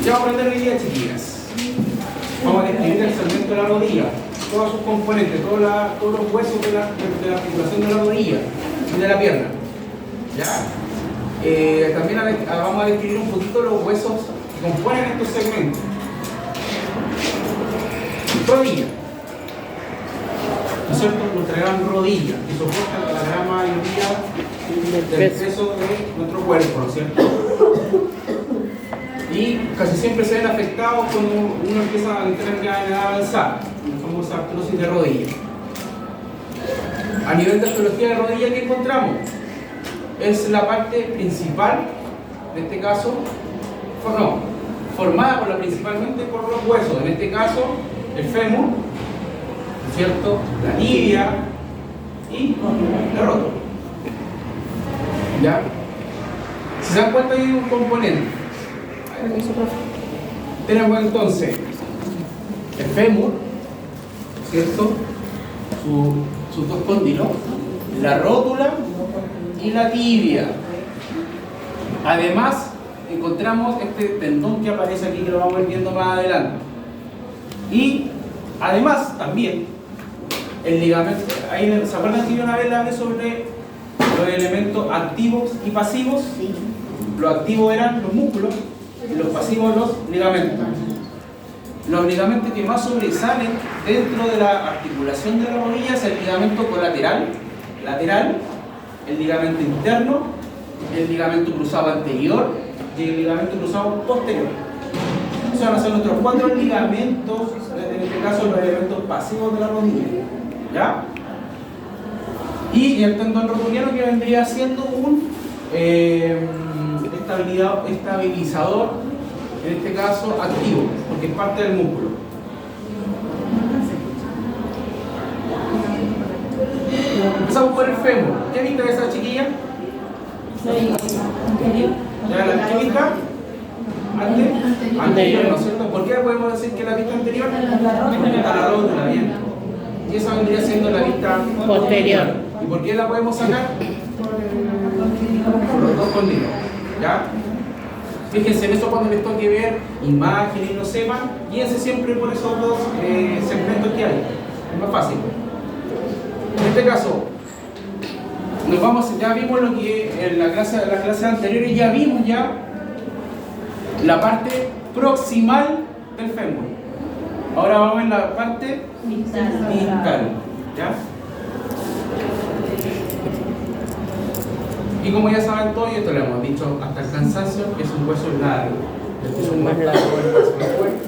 Ya vamos a aprender hoy día, chiquillas. Vamos a describir el segmento de la rodilla, todos sus componentes, todos los huesos de la articulación de la rodilla y de la pierna. ¿Ya? También vamos a describir un poquito los huesos que componen estos segmentos. Rodilla, ¿no es cierto? Nuestra gran rodilla, que soporta la gran mayoría del peso de nuestro cuerpo, ¿no es cierto? Y casi siempre se ven afectados cuando uno empieza a entrar en edad avanzada, la famosa artrosis de rodilla. A nivel de artrología de rodilla, ¿qué encontramos? Es la parte principal, en este caso, formada principalmente por los huesos, en este caso el fémur, ¿no es cierto? La tibia y la rótula. ¿Ya? Si se dan cuenta, hay un componente. Tenemos entonces el fémur, ¿cierto? Sus dos cóndilos, la rótula y la tibia. Además, encontramos este tendón que aparece aquí, que lo vamos a ir viendo más adelante. Y además, también, el ligamento. Ahí, ¿se acuerdan que yo una vez le hablé sobre los elementos activos y pasivos? Sí. Los activos eran los músculos y los pasivos los ligamentos. Los ligamentos que más sobresalen dentro de la articulación de la rodilla es el ligamento colateral, lateral, el ligamento interno, el ligamento cruzado anterior y el ligamento cruzado posterior. Esos van a ser nuestros 4 ligamentos, en este caso los elementos pasivos de la rodilla. ¿Ya? Y el tendón rotuliano, que vendría siendo un estabilizador, en este caso activo, porque es parte del músculo. Empezamos por el fémur. ¿Qué vista es esa, chiquilla? ¿Ya la vista? Anterior, ¿no es cierto? ¿Por qué podemos decir que la vista anterior? A la rótula, bien. Y esa vendría siendo la vista posterior. ¿Y por qué la podemos sacar? Por los dos cóndilos. ¿Ya? Fíjense en eso cuando les toque ver imágenes y no sepan, guíense siempre por esos dos segmentos que hay. Es más fácil. En este caso, ya vimos lo que en las clases anteriores ya vimos la parte proximal del fémur. Ahora vamos a ver la parte distal. ¿Ya? Y como ya saben todos, y esto lo hemos dicho hasta el cansancio, es un hueso largo. Es un más largo del hueso más fuerte.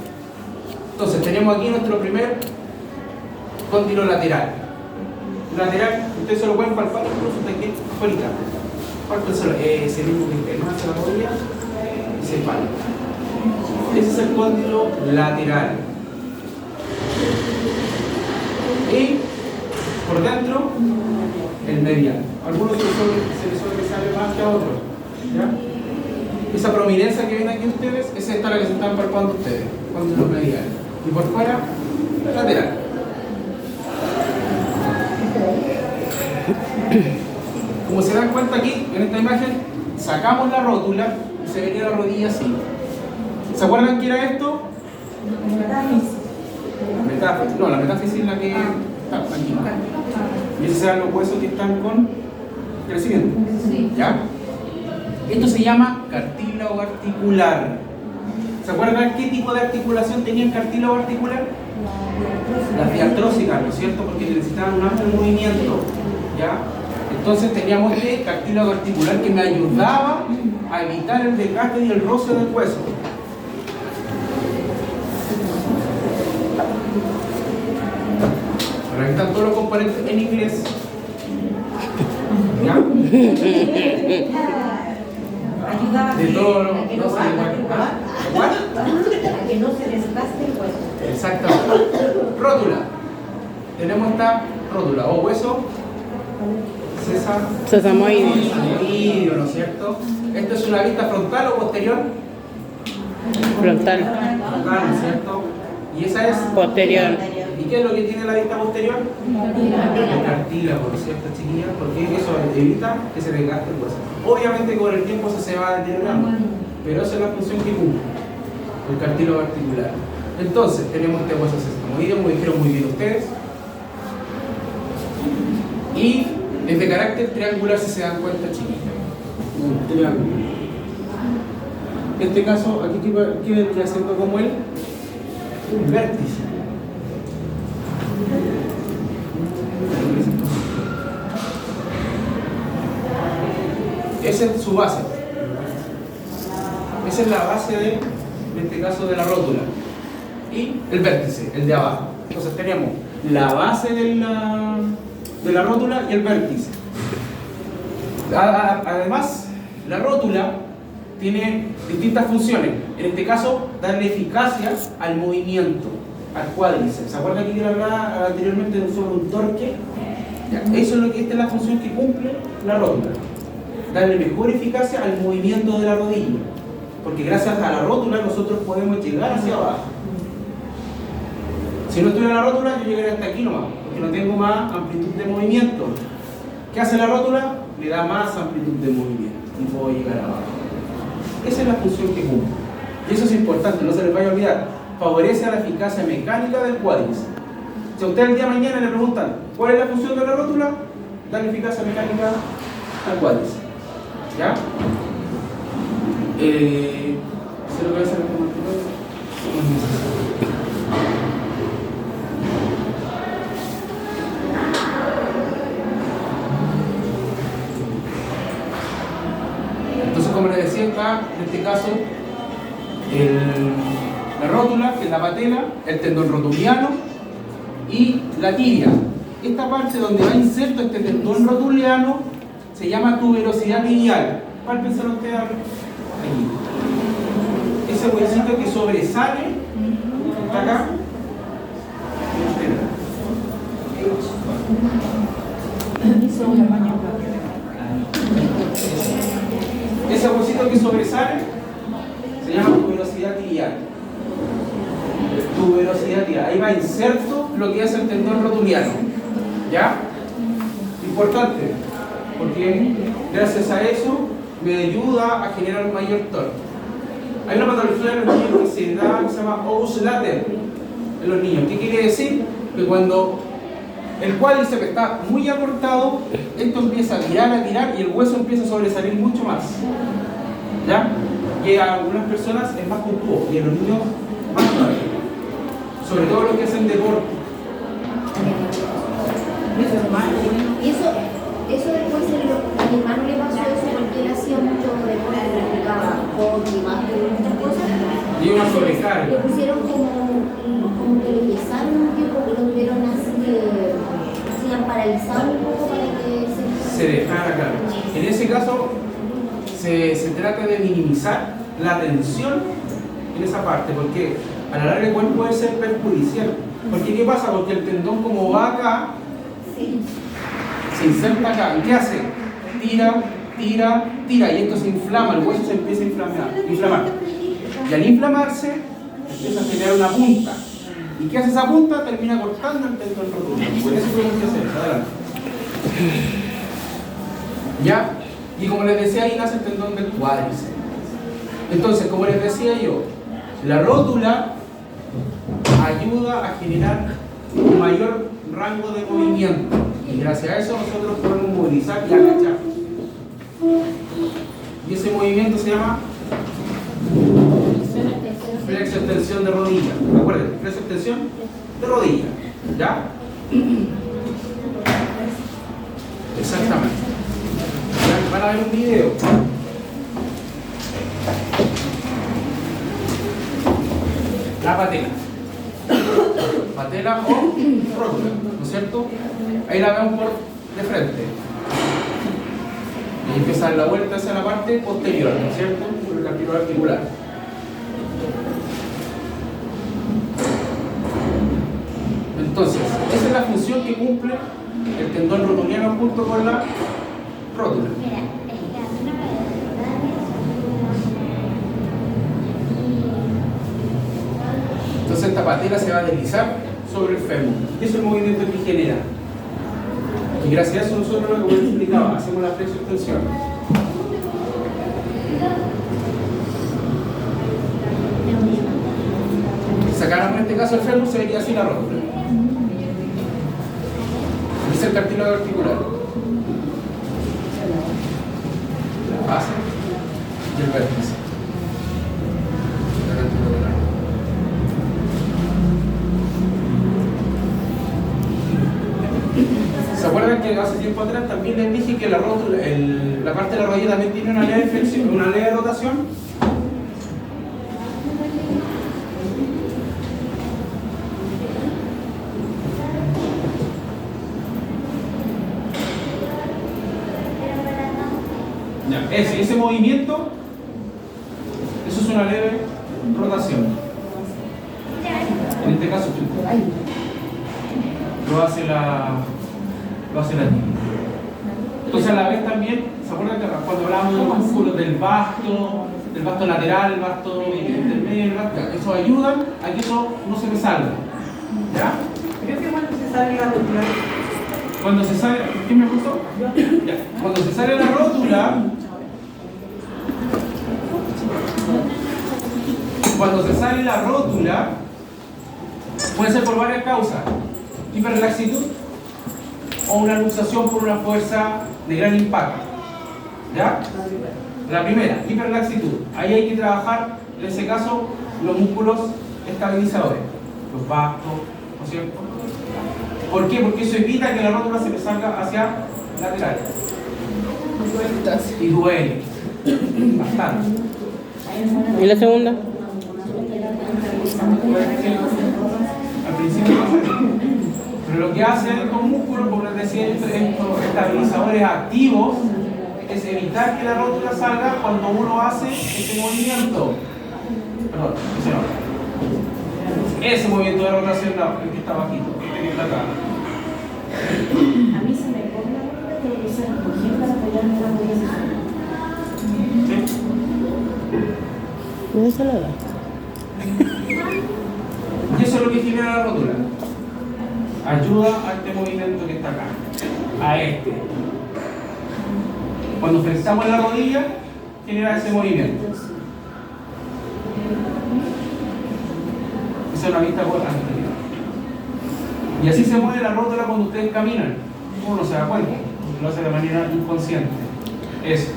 Entonces tenemos aquí nuestro primer cóndilo lateral. Lateral, ustedes se lo pueden palpar incluso de aquí afuera. Pálpenselo, ese mismo que tenemos hacia la rodilla y se palpa. Ese es el cóndilo lateral. Y por dentro, el medial. Algunos se les sale más que a otros. ¿Ya? Esa prominencia que ven aquí ustedes, es esta la que se están palpando ustedes, cóndilo medial. Y por fuera, el lateral. Como se dan cuenta aquí, en esta imagen, sacamos la rótula y se vería la rodilla así. ¿Se acuerdan qué era esto? Metáfisis. No, la metáfisis es la que está aquí. Y esos serán los huesos que están con crecimiento. ¿Ya? Esto se llama cartílago articular. ¿Se acuerdan qué tipo de articulación tenía el cartílago articular? Las diartrósicas, ¿no es cierto? Porque necesitaban un amplio movimiento. ¿Ya? Entonces teníamos este cartílago articular que me ayudaba a evitar el desgaste y el roce del hueso. Ahora aquí están todos los componentes en inglés. ¿Ya? De todo lo que no se desgaste el hueso. Exactamente. Rótula. Tenemos esta rótula o hueso sesamoideo, ¿no es cierto? ¿Esto es una vista frontal o posterior? Frontal. Frontal, ¿no es cierto? Y esa es posterior. ¿Y qué es lo que tiene la vista posterior? El cartílago, ¿no es cierto, chiquillas? Porque eso evita que se desgaste el hueso. Obviamente con el tiempo se va deteriorando, pero esa es la función que cumple. el cartílago articular. Entonces, tenemos este hueso sesamoide, como dijeron muy bien ustedes, y es de carácter triangular, si se dan cuenta, chiquita. Un triángulo. En este caso, aquí ¿qué vendría siendo como el vértice? Esa es su base. Esa es la base en este caso, de la rótula. Y el vértice, el de abajo. Entonces tenemos la base de la rótula y el vértice. Además, la rótula tiene distintas funciones. En este caso, darle eficacia al movimiento, al cuádriceps. ¿Se acuerdan que yo hablaba anteriormente sobre un torque? Ya, eso es lo que esta es la función que cumple la rótula. Darle mejor eficacia al movimiento de la rodilla. Porque gracias a la rótula nosotros podemos llegar hacia abajo. Si no estuviera la rótula, yo llegaría hasta aquí nomás, porque no tengo más amplitud de movimiento. ¿Qué hace la rótula? Le da más amplitud de movimiento y puedo llegar abajo. Esa es la función que cumple. Y eso es importante, no se les vaya a olvidar. Favorece a la eficacia mecánica del cuádriceps. Si a usted el día de mañana le preguntan ¿cuál es la función de la rótula? Darle eficacia mecánica al cuádriceps. ¿Ya? ¿Se lo voy a hacer como Entonces, como les decía, está en este caso la rótula, que es la patela, el tendón rotuliano y la tibia. Esta parte donde va inserto este tendón rotuliano se llama tuberosidad tibial. ¿Cuál pensaron ustedes aquí? Ese huesito que sobresale, está acá. Ese huesito que sobresale se llama tuberosidad tibial. Tuberosidad tibial. Ahí va inserto lo que es el tendón rotuliano. ¿Ya? Importante, porque gracias a eso me ayuda a generar un mayor torque. Hay una patología en los niños que se da, que se llama obus later en los niños. ¿Qué quiere decir? Que cuando el cuádriceps está muy acortado, esto empieza a tirar y el hueso empieza a sobresalir mucho más. ¿Ya? Y a algunas personas es más puntuoso y en los niños más todavía. Sobre todo los que hacen deporte. Y eso después a mi hermano le pasó eso porque él hacía mucho deporte, practicaba hockey, básquet, muchas cosas. Y una sobrecarga. Le pusieron como que le pesaron un tiempo, que lo tuvieron así paralizado un poco para que se dejara claro. En ese caso se trata de minimizar la tensión en esa parte, porque a la larga igual puede ser perjudicial. Porque ¿qué pasa? Porque el tendón, como va acá, se inserta acá. ¿Qué hace? Tira, y esto se inflama, el hueso se empieza a inflamar. Y al inflamarse, empieza a generar una punta. ¿Y qué hace esa punta? Termina cortando el tendón rotuliano. Por eso tenemos que hacer. Adelante. ¿Ya? Y como les decía, ahí nace el tendón del cuádriceps. Entonces, como les decía yo, la rótula ayuda a generar un mayor rango de movimiento. Y gracias a eso nosotros podemos movilizar y agachar. Y ese movimiento se llama flexo-extensión de rodilla. Recuerden, flexo-extensión de rodilla. ¿Ya? Exactamente. Van a ver un video. La patela. Patela o rótula, ¿no es cierto? Ahí la vemos por de frente. Y empieza a dar la vuelta hacia la parte posterior, ¿no es cierto? Por el cartílago articular. Entonces, esa es la función que cumple el tendón rotuliano junto con la rótula. Entonces esta patela se va a deslizar sobre el fémur. Y eso es el movimiento que genera. Y gracias a eso nosotros, como les explicaba, hacemos la flexo-extensión. sacáramos en este caso el fémur, se vería así la rótula. Aquí es el cartílago articular. La base y el vértice. ¿Se acuerdan que hace tiempo atrás también les dije que la rótula, la parte de la rodilla también tiene una leve flexión, una leve rotación? Ya, ese movimiento, eso es una leve rotación. En este caso, lo hace la tibia. Entonces a la vez también, ¿se acuerdan que cuando hablamos de los músculos del vasto lateral, el vasto intermedio, el vasto, eso ayuda a que eso no se me salga? ¿Ya? Creo que cuando se sale la rótula. Cuando se sale, ¿qué me gustó? Ya. Cuando se sale la rótula, puede ser por varias causas: hiperlaxitud o una luxación por una fuerza de gran impacto. ¿Ya? La primera, hiperlaxitud. Ahí hay que trabajar, en ese caso, los músculos estabilizadores, los vastos, ¿no es cierto? ¿Por qué? Porque eso evita que la rótula se me salga hacia laterales. Y duele. Bastante. ¿Y la segunda? Al principio pasa. Pero lo que hacen estos músculos, como les decía, estos estabilizadores activos, es evitar que la rótula salga cuando uno hace ese movimiento. Perdón, ese no. Ese movimiento de rotación, no, el que está bajito, este que está acá. A mí se me pone la rótula, pero que se recogía para apoyarme la rodilla. ¿Sí? ¿No es salada? Y eso es lo que genera la rótula. Ayuda a este movimiento que está acá, a este. Cuando flexamos la rodilla, genera ese movimiento. Esa es una vista anterior. Y así se mueve la rótula cuando ustedes caminan. Uno no se da cuenta, lo hace de manera inconsciente. Eso.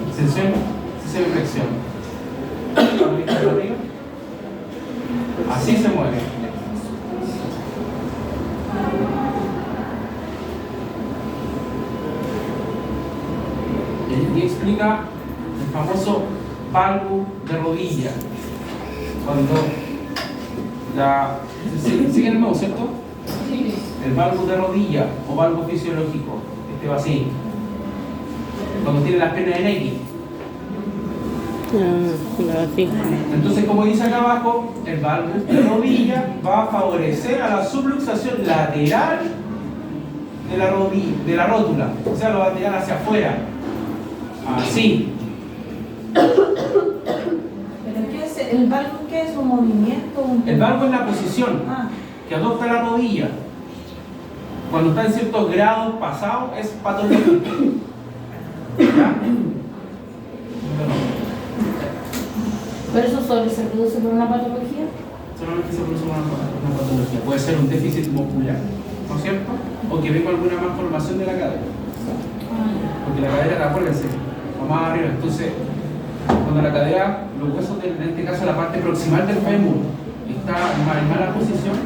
Extensión, extensión y flexión. ¿La vista de arriba? Así se mueve. Y explica el famoso valgo de rodilla. Cuando la... ¿Siguen el nuevo, cierto? El valgo de rodilla o valgo fisiológico. Este va así. Cuando tiene las piernas en X. Así. Entonces, como dice acá abajo, el valgo de rodilla va a favorecer a la subluxación lateral de la rodilla, de la rótula. O sea, lo va a tirar hacia afuera. Así. ¿Pero qué es el valgo? ¿Qué es un movimiento? El valgo es la posición que adopta la rodilla. Cuando está en ciertos grados pasados, es patológico. ¿Ya? ¿Pero eso solo se produce por una patología? Solamente se produce una patología. Puede ser un déficit muscular, ¿no es cierto? O que venga alguna malformación de la cadera. Porque la cadera, acuérdense, va más arriba. Entonces, cuando la cadera, los huesos, en este caso la parte proximal del fémur, está en mala posición,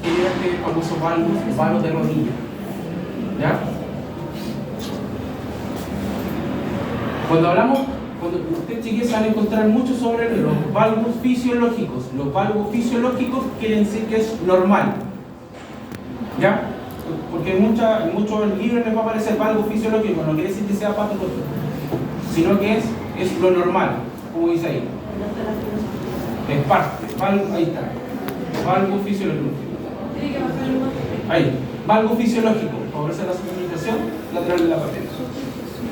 genera este famoso valgo de rodilla. ¿Ya? Cuando ustedes chiquillos van a encontrar mucho sobre los valgos fisiológicos. Los valgos fisiológicos quieren decir que es normal. ¿Ya? Porque en muchos libros les va a aparecer valgo fisiológico, no quiere decir que sea patológico, sino que es lo normal, como dice ahí. Es parte, ahí está. Valgo fisiológico. Ahí, valgo fisiológico, favorece la comunicación lateral de la patela.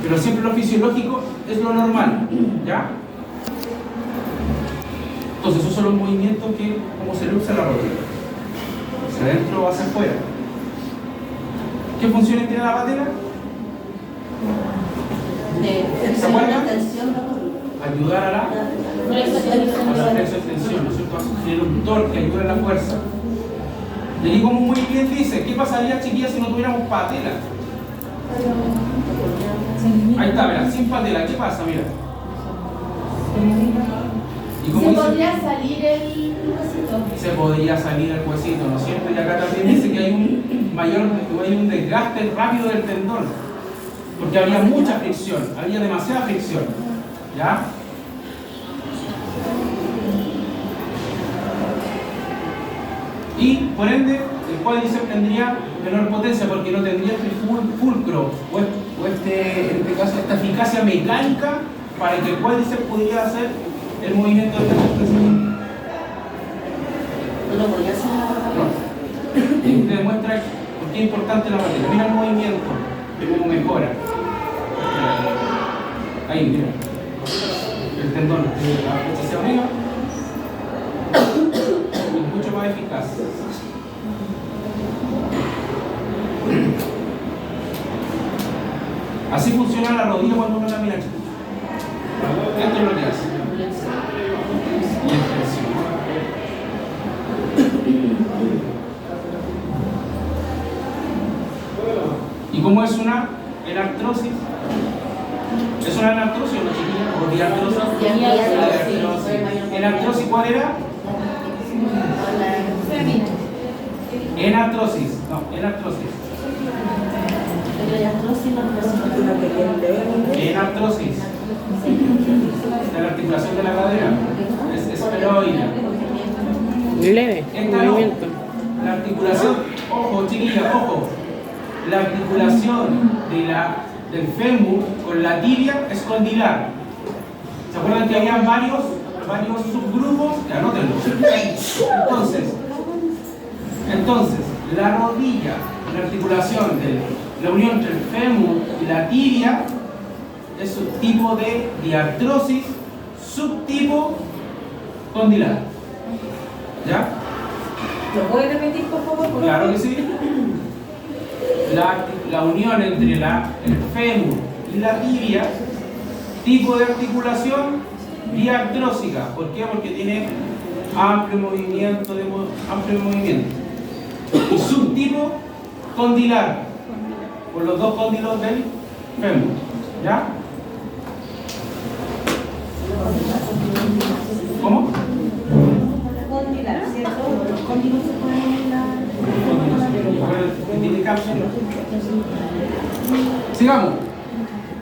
Pero siempre lo fisiológico es lo normal, ¿ya? Entonces esos son los movimientos que, como se luxa la rodilla. Hacia adentro o hacia afuera. ¿Qué funciones tiene la patela? De ¿Se acuerdan? tensión de la rótula. ayudar a la flexo-extensión, ¿no es cierto? Tiene un torque que ayuda a la fuerza. Y aquí como muy bien dice, ¿qué pasaría, chiquillas, si no tuviéramos patela? Ahí está, mira, sin patela, ¿qué pasa? Mira. Y como ¿Se dice, podría salir el huesito? se podría salir el huesito, ¿no es cierto? Y acá también dice que hay un desgaste rápido del tendón, porque había mucha fricción, había demasiada fricción, ¿ya? Y por ende, el cuádriceps tendría menor potencia porque no tendría este fulcro o en este caso, esta eficacia mecánica para que el cuádriceps pudiera hacer el movimiento de flexo-extensión. No lo podía hacer. No. Y te demuestra por qué es importante la patela. Mira el movimiento, cómo mejora. Ahí, mira. El tendón de la flecha hacia arriba es mucho más eficaz. Así funciona la rodilla cuando uno camina. Esto es lo que hace. Y extensión. ¿Y cómo es una enartrosis? ¿Es una enartrosis o no, chiquilla? ¿O diartrosis? ¿Enartrosis cuál era? Enartrosis. No, enartrosis. Enartrosis. De la articulación de la cadera. Es esferoidea. Leve, Esta no. movimiento. La articulación, ojo chiquilla, ojo. La articulación del fémur con la tibia es condilar. ¿Se acuerdan que había varios subgrupos? Que anótenlo. Entonces, la rodilla, la articulación de la unión entre el fémur y la tibia es un tipo de diartrosis, subtipo condilar. ¿Ya? ¿Lo puedes repetir, por favor? Claro que sí. La unión entre el fémur y la tibia, tipo de articulación diartrósica. ¿Por qué? Porque tiene amplio movimiento. Y subtipo condilar, por los dos cóndilos del fémur. ¿Ya? ¿Cómo? Condilar, ¿cierto? Los cóndilos se ponen en la... Tiene cápsula. Sigamos.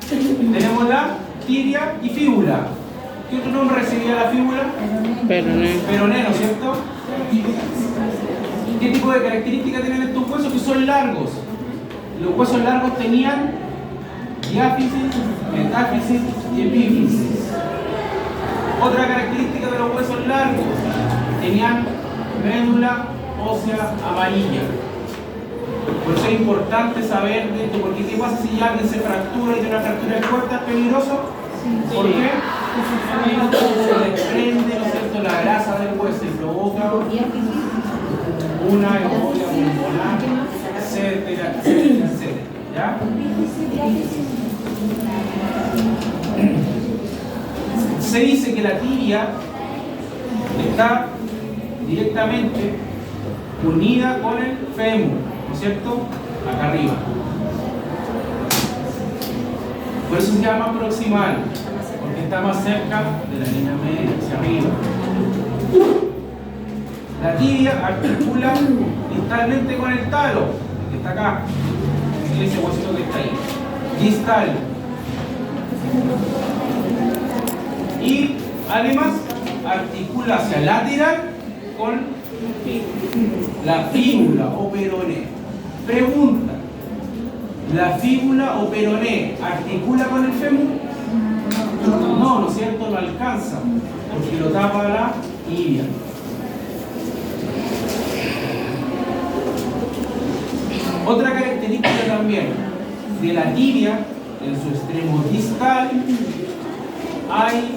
Tenemos la tibia y fíbula. ¿Qué otro nombre recibía la fíbula? Peroné. Peroné, ¿no es cierto? ¿Qué tipo de características tienen estos huesos? Que son largos. Los huesos largos tenían diáfisis, metáfisis y epífisis. Otra característica de los huesos largos, tenían médula ósea amarilla. Por eso es importante saber de esto, porque ¿qué pasa si alguien se fractura y tiene una fractura de puerta? ¿Es peligroso? ¿Por qué? Se desprende, ¿no es cierto?, la grasa del hueso y provoca una embolia pulmonar, etcétera, etcétera, etcétera. ¿Ya? Se dice que la tibia está directamente unida con el fémur, ¿no es cierto? Acá arriba. Por eso se llama proximal, porque está más cerca de la línea media, hacia arriba. La tibia articula distalmente con el talo, que está acá, ese huesito que está ahí. Distal. Y además articula hacia lateral con la fíbula o peroné. Pregunta: ¿la fíbula o peroné articula con el fémur? No, ¿no es cierto? No alcanza, porque lo tapa la tibia. Otra característica también de la tibia, en su extremo distal, hay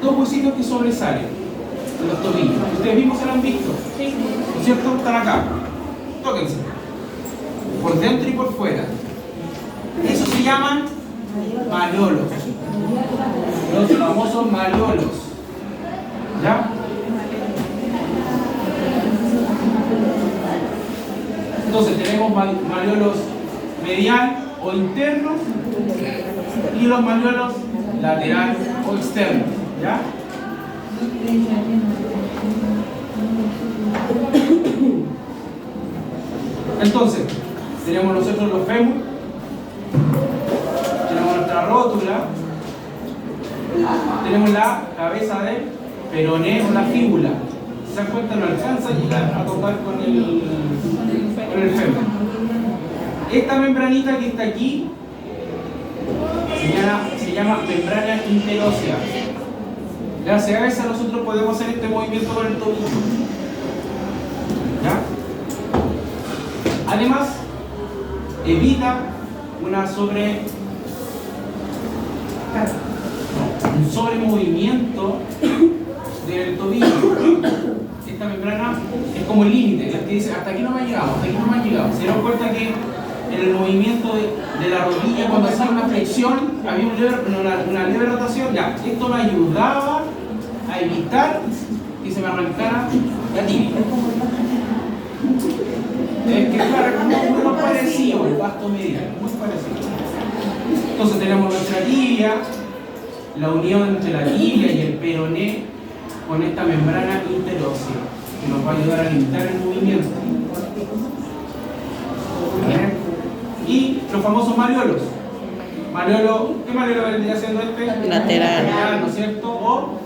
dos huesitos que sobresalen de los tobillos. Ustedes mismos se lo han visto, ¿no es cierto? Están acá. Tóquense. Por dentro y por fuera. Eso se llaman manolos. los famosos maliolos. ¿Ya? Entonces tenemos maliolos medial o internos y los maliolos lateral o externos. ¿Ya? Entonces, tenemos nosotros los fémur, tenemos nuestra rótula, tenemos la cabeza del peroné o la fíbula. ¿Se dan cuenta? No alcanza a llegar a tocar con el fémur. Esta membranita que está aquí se llama membrana interósea. Gracias a esa nosotros podemos hacer este movimiento con el tobillo. ¿Ya? Además, evita un sobremovimiento del tobillo. Esta membrana es como el límite, la que dice hasta aquí no me ha llegado, hasta aquí no me ha llegado. Se dan cuenta que en el movimiento de la rodilla, cuando hacía una flexión, había una leve rotación. Ya, esto me ayudaba a evitar que se me arrancara la tibia. Es que claro, es muy parecido el vasto medial, muy parecido. Entonces tenemos nuestra tibia, la unión entre la tibia y el peroné con esta membrana interósea que nos va a ayudar a limitar el movimiento. Y los famosos maliolos. ¿Qué maliolo vendría siendo este? Lateral. ¿No es cierto? O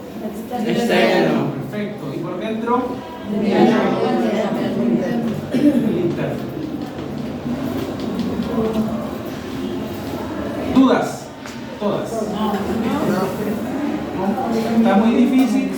Externo. Perfecto. ¿Y por dentro? Interno. ¿Dudas? Todas. ¿No? ¿Está muy difícil?